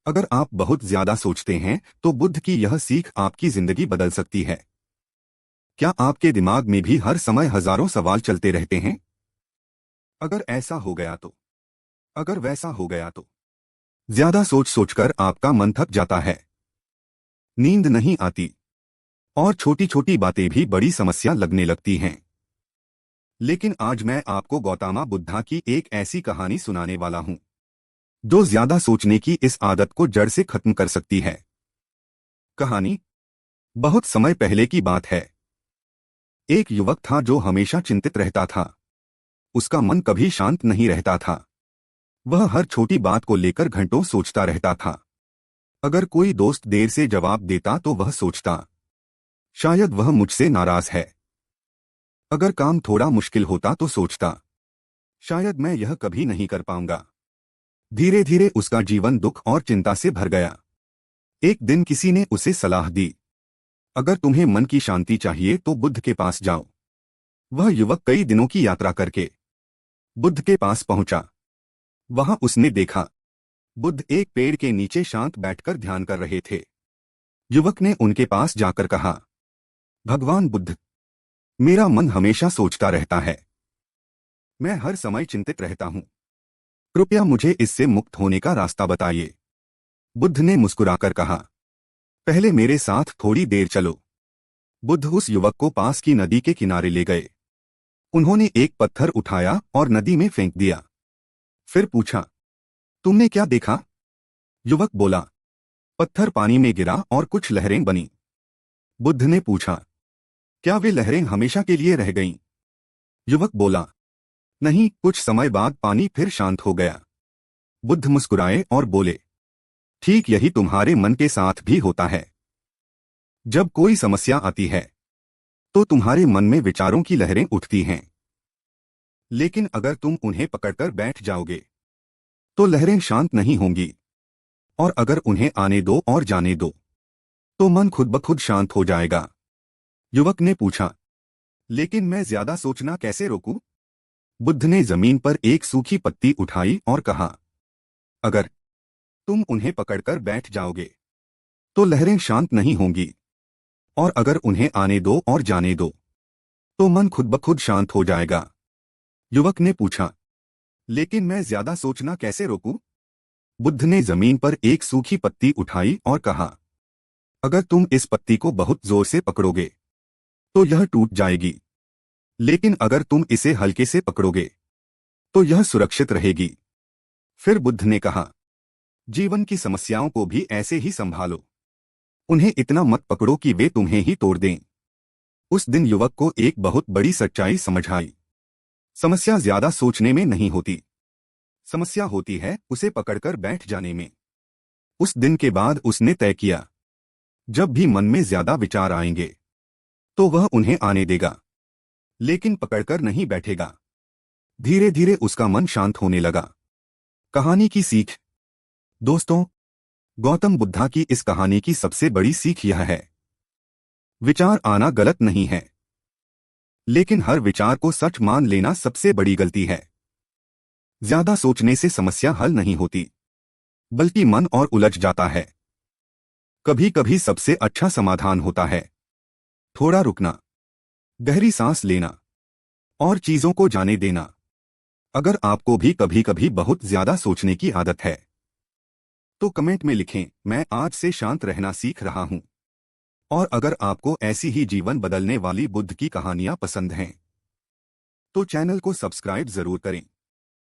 अगर आप बहुत ज्यादा सोचते हैं तो बुद्ध की यह सीख आपकी जिंदगी बदल सकती है। क्या आपके दिमाग में भी हर समय हजारों सवाल चलते रहते हैं? अगर ऐसा हो गया तो, अगर वैसा हो गया तो, ज्यादा सोच सोचकर आपका मन थक जाता है, नींद नहीं आती और छोटी छोटी बातें भी बड़ी समस्या लगने लगती हैं। लेकिन आज मैं आपको गौतम बुद्धा की एक ऐसी कहानी सुनाने वाला हूं जो ज्यादा सोचने की इस आदत को जड़ से खत्म कर सकती है। कहानी बहुत समय पहले की बात है। एक युवक था जो हमेशा चिंतित रहता था। उसका मन कभी शांत नहीं रहता था। वह हर छोटी बात को लेकर घंटों सोचता रहता था। अगर कोई दोस्त देर से जवाब देता तो वह सोचता, शायद वह मुझसे नाराज है। अगर काम थोड़ा मुश्किल होता तो सोचता, शायद मैं यह कभी नहीं कर पाऊंगा। धीरे धीरे उसका जीवन दुख और चिंता से भर गया। एक दिन किसी ने उसे सलाह दी, अगर तुम्हें मन की शांति चाहिए तो बुद्ध के पास जाओ। वह युवक कई दिनों की यात्रा करके बुद्ध के पास पहुंचा। वहां उसने देखा, बुद्ध एक पेड़ के नीचे शांत बैठकर ध्यान कर रहे थे। युवक ने उनके पास जाकर कहा, भगवान बुद्ध, मेरा मन हमेशा सोचता रहता है। मैं हर समय चिंतित रहता हूं। कृपया मुझे इससे मुक्त होने का रास्ता बताइए। बुद्ध ने मुस्कुराकर कहा, पहले मेरे साथ थोड़ी देर चलो। बुद्ध उस युवक को पास की नदी के किनारे ले गए। उन्होंने एक पत्थर उठाया और नदी में फेंक दिया। फिर पूछा, तुमने क्या देखा? युवक बोला, पत्थर पानी में गिरा और कुछ लहरें बनी। बुद्ध ने पूछा, क्या वे लहरें हमेशा के लिए रह गईं? युवक बोला, नहीं, कुछ समय बाद पानी फिर शांत हो गया। बुद्ध मुस्कुराए और बोले, ठीक यही तुम्हारे मन के साथ भी होता है। जब कोई समस्या आती है तो तुम्हारे मन में विचारों की लहरें उठती हैं। लेकिन अगर तुम उन्हें पकड़कर बैठ जाओगे तो लहरें शांत नहीं होंगी। और अगर उन्हें आने दो और जाने दो तो मन खुद ब खुद शांत हो जाएगा। युवक ने पूछा, लेकिन मैं ज्यादा सोचना कैसे रोकूं? बुद्ध ने जमीन पर एक सूखी पत्ती उठाई और कहा, अगर तुम उन्हें पकड़कर बैठ जाओगे तो लहरें शांत नहीं होंगी। और अगर उन्हें आने दो और जाने दो तो मन खुद ब खुद शांत हो जाएगा। युवक ने पूछा, लेकिन मैं ज्यादा सोचना कैसे रोकूं? बुद्ध ने जमीन पर एक सूखी पत्ती उठाई और कहा, अगर तुम इस पत्ती को बहुत जोर से पकड़ोगे तो यह टूट जाएगी। लेकिन अगर तुम इसे हल्के से पकड़ोगे तो यह सुरक्षित रहेगी। फिर बुद्ध ने कहा, जीवन की समस्याओं को भी ऐसे ही संभालो। उन्हें इतना मत पकड़ो कि वे तुम्हें ही तोड़ दें। उस दिन युवक को एक बहुत बड़ी सच्चाई समझ आई। समस्या ज्यादा सोचने में नहीं होती, समस्या होती है उसे पकड़कर बैठ जाने में। उस दिन के बाद उसने तय किया, जब भी मन में ज्यादा विचार आएंगे तो वह उन्हें आने देगा, लेकिन पकड़कर नहीं बैठेगा। धीरे धीरे उसका मन शांत होने लगा। कहानी की सीख। दोस्तों, गौतम बुद्धा की इस कहानी की सबसे बड़ी सीख यह है, विचार आना गलत नहीं है, लेकिन हर विचार को सच मान लेना सबसे बड़ी गलती है। ज्यादा सोचने से समस्या हल नहीं होती, बल्कि मन और उलझ जाता है। कभी कभी सबसे अच्छा समाधान होता है थोड़ा रुकना, गहरी सांस लेना और चीजों को जाने देना। अगर आपको भी कभी कभी बहुत ज्यादा सोचने की आदत है तो कमेंट में लिखें, मैं आज से शांत रहना सीख रहा हूं। और अगर आपको ऐसी ही जीवन बदलने वाली बुद्ध की कहानियां पसंद हैं तो चैनल को सब्सक्राइब जरूर करें।